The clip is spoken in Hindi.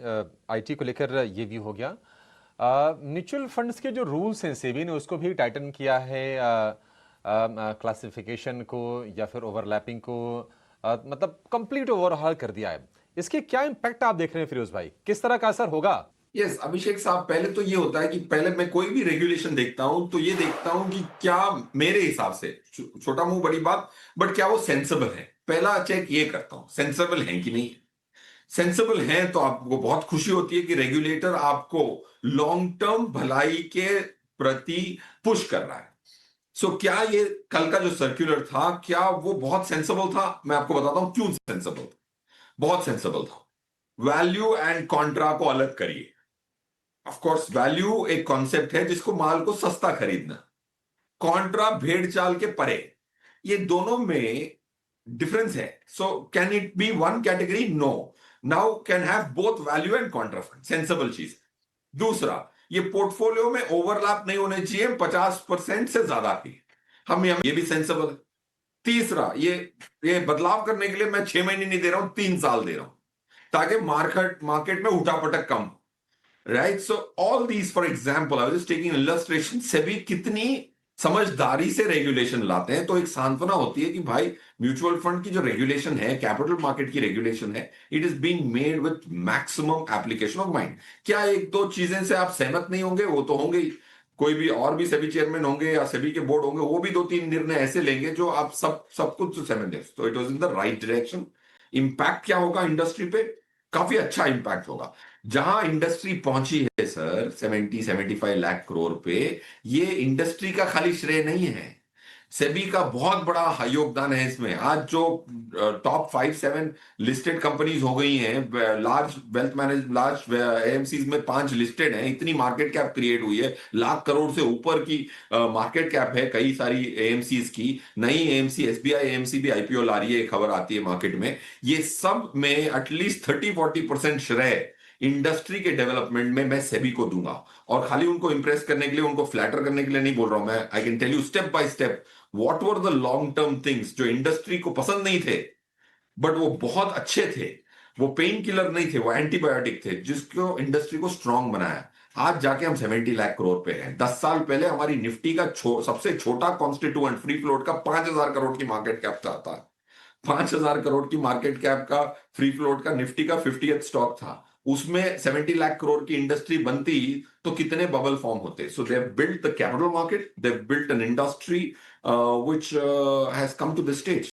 आईटी को लेकर ये व्यू हो गया। म्यूचुअल फंड्स के जो रूल्स हैं सेबी ने उसको भी टाइटन किया है, क्लासिफिकेशन को या फिर ओवरलैपिंग को मतलब कंप्लीट ओवरहॉल कर दिया है। इसके क्या इम्पैक्ट आप देख रहे हैं फिरोज भाई, किस तरह का असर होगा? यस अभिषेक साहब, पहले तो ये होता है कि पहले मैं कोई भी रेगुलेशन देखता हूं तो ये देखता हूं कि क्या मेरे हिसाब से छोटा मुंह बड़ी बात, बट क्या वो सेंसेबल है। पहला चेक ये करता हूं सेंसेबल है कि नहीं। सेंसेबल है तो आपको बहुत खुशी होती है कि रेगुलेटर आपको लॉन्ग टर्म भलाई के प्रति पुश कर रहा है। सो क्या ये कल का जो सर्कुलर था क्या वो बहुत सेंसेबल था? मैं आपको बताता हूं क्यों सेंसेबल था। बहुत सेंसेबल था। वैल्यू एंड कॉन्ट्रा को अलग करिए। ऑफ कोर्स वैल्यू एक कॉन्सेप्ट है जिसको माल को सस्ता खरीदना, कॉन्ट्रा भेड़ चाल के परे, ये दोनों में डिफरेंस है। So can it be one category? No. Now can have both value and contra fund, sensible चीज। दूसरा, ये पोर्टफोलियो में ओवरलैप नहीं होने चाहिए 50% से ज्यादा की, हम ये भी सेंसेबल है। तीसरा, ये बदलाव करने के लिए मैं 6 महीने नहीं दे रहा हूं, 3 साल दे रहा हूं, ताकि मार्केट मार्केट में उठापटक कम। Right, so all these, for example I was just taking illustration, SEBI कितनी समझदारी से रेगुलेशन लाते हैं। तो एक सांत्वना होती है कि भाई म्यूचुअल फंड की जो रेगुलेशन है, कैपिटल मार्केट की रेगुलेशन है, it is being made with maximum application of mind. क्या एक दो चीजें से आप सहमत नहीं होंगे? वो तो होंगे ही। कोई भी और भी सेबी चेयरमैन होंगे या सेबी के बोर्ड होंगे, वो भी दो तीन निर्णय ऐसे लेंगे जो आप सब कुछ तो सहमत है। तो it was in the right direction. Impact क्या होगा इंडस्ट्री पे? काफी अच्छा इम्पैक्ट होगा। जहां इंडस्ट्री पहुंची है सर 70-75 लाख करोड़ पे, ये इंडस्ट्री का खाली श्रेय नहीं है, सेबी का बहुत बड़ा योगदान है इसमें। आज जो टॉप 5-7 लिस्टेड कंपनीज हो गई हैं, large wealth manage, large AMCs में 5 लिस्टेड हैं, इतनी मार्केट कैप क्रिएट हुई है, लाख करोड़ से ऊपर की मार्केट कैप है कई सारी एएमसीज की। नई एएमसी, एसबीआई एएमसी भी आईपीओ ला रही है, खबर आती है मार्केट में। ये सब में एटलीस्ट 30-40% श्रेय इंडस्ट्री के डेवलपमेंट में मैं सेबी को दूंगा। और खाली उनको इंप्रेस करने के लिए, उनको फ्लैटर करने के लिए नहीं बोल रहा हूं मैं। I can tell you step by step what were the long term things जो इंडस्ट्री को पसंद नहीं थे, बट वो बहुत अच्छे थे। वो पेन किलर नहीं थे, वो एंटीबायोटिक थे, जिसको इंडस्ट्री को स्ट्रांग बनाया। आज जाके हम 70 लाख करोड़ पे हैं। 10 साल पहले हमारी निफ्टी का सबसे छोटा कॉन्स्टिट्यूएंट फ्री फ्लोट का 5,000 करोड़ की मार्केट कैप था। 5,000 करोड़ की मार्केट कैप का फ्री फ्लोट का निफ्टी का 50th स्टॉक था। उसमें 70 लाख करोड़ की इंडस्ट्री बनती तो कितने बबल फॉर्म होते। So they have built the capital market, they have built an industry which has come to this stage.